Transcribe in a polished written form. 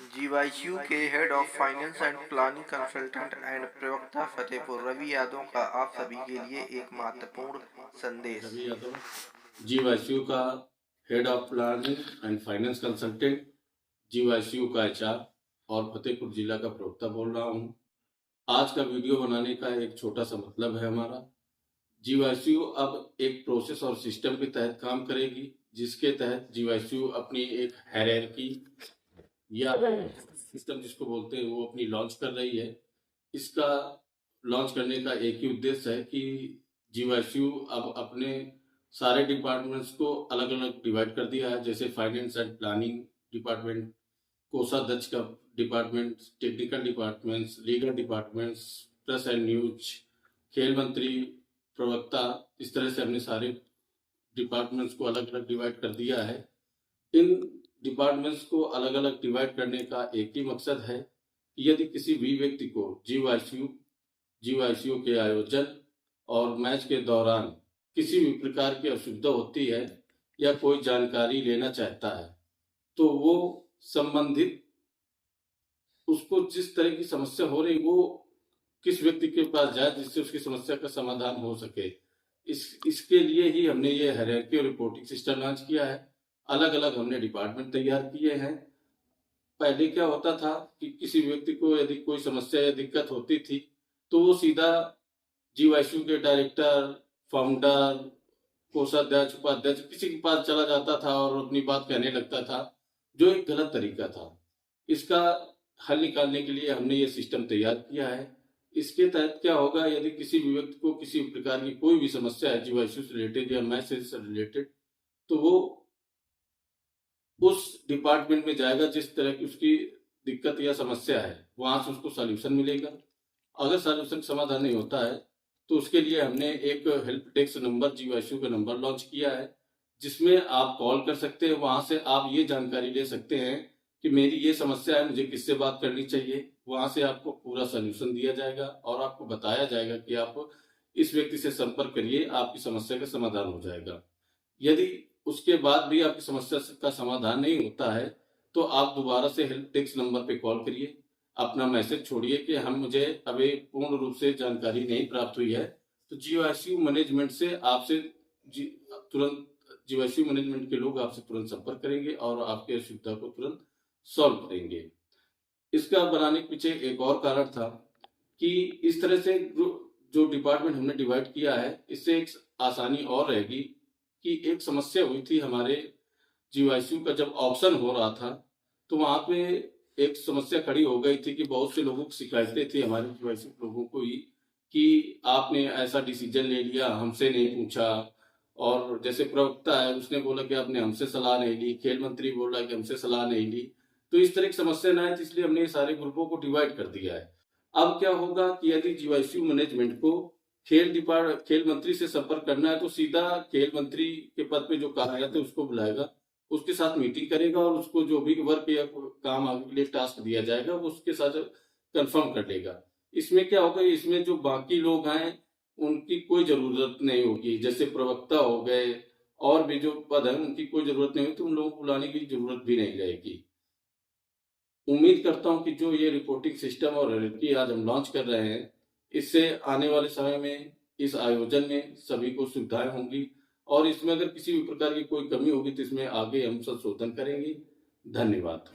जीवाईयू के head of finance and planning consultant and प्रवक्ता फतेहपुर रवि यादव का आप सभी के लिए एक महत्वपूर्ण संदेश। रवि यादव, जीवाईयू का head of planning and finance consultant, GYU का एचआर और फतेहपुर जिला का प्रवक्ता बोल रहा हूँ। आज का वीडियो बनाने का एक छोटा सा मतलब है हमारा। जीवाईयू अब एक प्रोसेस और सिस्टम के तहत काम करेगी, जिसके तहत जीवाईयू अपनी एक हायरार्की या सिस्टम जिसको बोलते हैं वो अपनी लॉन्च कर रही है। इसका लॉन्च करने का एक ही उद्देश्य है कि जीवाईयू अब अपने सारे डिपार्टमेंट्स को अलग अलग डिवाइड कर दिया है, जैसे फाइनेंस एंड प्लानिंग डिपार्टमेंट, कोषाध्यक्ष का department, technical departments, legal departments, press and news, खेल मंत्री, प्रवक्ता, इस तरह से हमने सारे डिपार्टमेंट्स को अलग अलग डिवाइड कर दिया है। इन डिपार्टमेंट्स को अलग अलग डिवाइड करने का एक ही मकसद है कि यदि किसी भी व्यक्ति को जीवाईयू के आयोजन और मैच के दौरान किसी भी प्रकार की असुविधा होती है या कोई जानकारी लेना चाहता है, तो वो संबंधित उसको जिस तरह की समस्या हो रही वो किस व्यक्ति के पास जाए जिससे उसकी समस्या का समाधान हो सके। इसके लिए ही हमने ये हायरार्की और रिपोर्टिंग सिस्टम लॉन्च किया है। अलग अलग हमने डिपार्टमेंट तैयार किए हैं। पहले क्या होता था कि किसी व्यक्ति को यदि कोई समस्या या दिक्कत होती थी तो वो सीधा जीवाईयू के डायरेक्टर, फाउंडर, कोषाध्यक्ष, उपाध्यक्ष किसी के पास चला जाता था और अपनी बात कहने लगता था, जो एक गलत तरीका था। इसका हल निकालने के लिए हमने ये सिस्टम तैयार किया है। इसके तहत क्या होगा, यदि किसी भी व्यक्ति को किसी प्रकार की कोई भी समस्या है जीवाईयू से रिलेटेड या मैच से रिलेटेड, तो वो उस डिपार्टमेंट में जाएगा जिस तरह की उसकी दिक्कत या समस्या है, वहां से उसको सॉल्यूशन मिलेगा। अगर सॉल्यूशन समाधान नहीं होता है तो उसके लिए हमने एक हेल्प डेस्क नंबर, जीवाईयू का नंबर लॉन्च किया है, जिसमें आप कॉल कर सकते हैं। वहां से आप ये जानकारी ले सकते हैं कि मेरी ये समस्या है, मुझे किससे बात करनी चाहिए। वहां से आपको पूरा सॉल्यूशन दिया जाएगा और आपको बताया जाएगा कि आप इस व्यक्ति से संपर्क करिए, आपकी समस्या का समाधान हो जाएगा। यदि उसके बाद भी आपकी समस्या का समाधान नहीं होता है तो आप दोबारा से हेल्प डेस्क नंबर पे कॉल करिए, अपना मैसेज छोड़िए कि मुझे अभी पूर्ण रूप से जानकारी नहीं प्राप्त हुई है। तो जीवाईयू मैनेजमेंट से आपसे तुरंत जीवाईयू मैनेजमेंट के लोग आपसे तुरंत संपर्क करेंगे और आपके असुविधा को तुरंत सॉल्व करेंगे। इसका बनाने के पीछे एक और कारण था कि इस तरह से जो डिपार्टमेंट हमने डिवाइड किया है, इससे एक आसानी और रहेगी कि एक समस्या हुई थी हमारे जीवाईयू का जब ऑक्शन हो रहा था, तो वहां पे एक समस्या खड़ी हो गई थी कि बहुत से लोगों की शिकायतें थी हमारे जीवाईयू लोगों को ही कि आपने ऐसा डिसीजन ले लिया, हमसे नहीं पूछा। और जैसे प्रवक्ता है उसने बोला कि आपने हमसे सलाह नहीं ली, खेल मंत्री बोल रहा है कि हमसे सलाह नहीं ली। तो इस तरह की समस्या ना है, इसलिए हमने सारे ग्रुपों को डिवाइड कर दिया है। अब क्या होगा कि यदि जीवाईयू मैनेजमेंट को खेल मंत्री से संपर्क करना है तो सीधा खेल मंत्री के पद पे जो कार्यरत है उसको बुलाएगा, उसके साथ मीटिंग करेगा और उसको जो भी वर्क या काम आगे के लिए टास्क दिया जाएगा वो उसके साथ कंफर्म कर लेगा। इसमें क्या होगा, इसमें जो बाकी लोग हैं उनकी कोई जरूरत नहीं होगी, जैसे प्रवक्ता हो गए और भी जो पद है उनकी कोई जरूरत नहीं होगी, तो उन लोगों को बुलाने की जरूरत भी नहीं रहेगी। उम्मीद करता हूं कि जो ये रिपोर्टिंग सिस्टम और हायरार्की आज हम लॉन्च कर रहे हैं, इससे आने वाले समय में इस आयोजन में सभी को सुविधाएं होंगी और इसमें अगर किसी भी प्रकार की कोई कमी होगी तो इसमें आगे हम संशोधन करेंगे। धन्यवाद।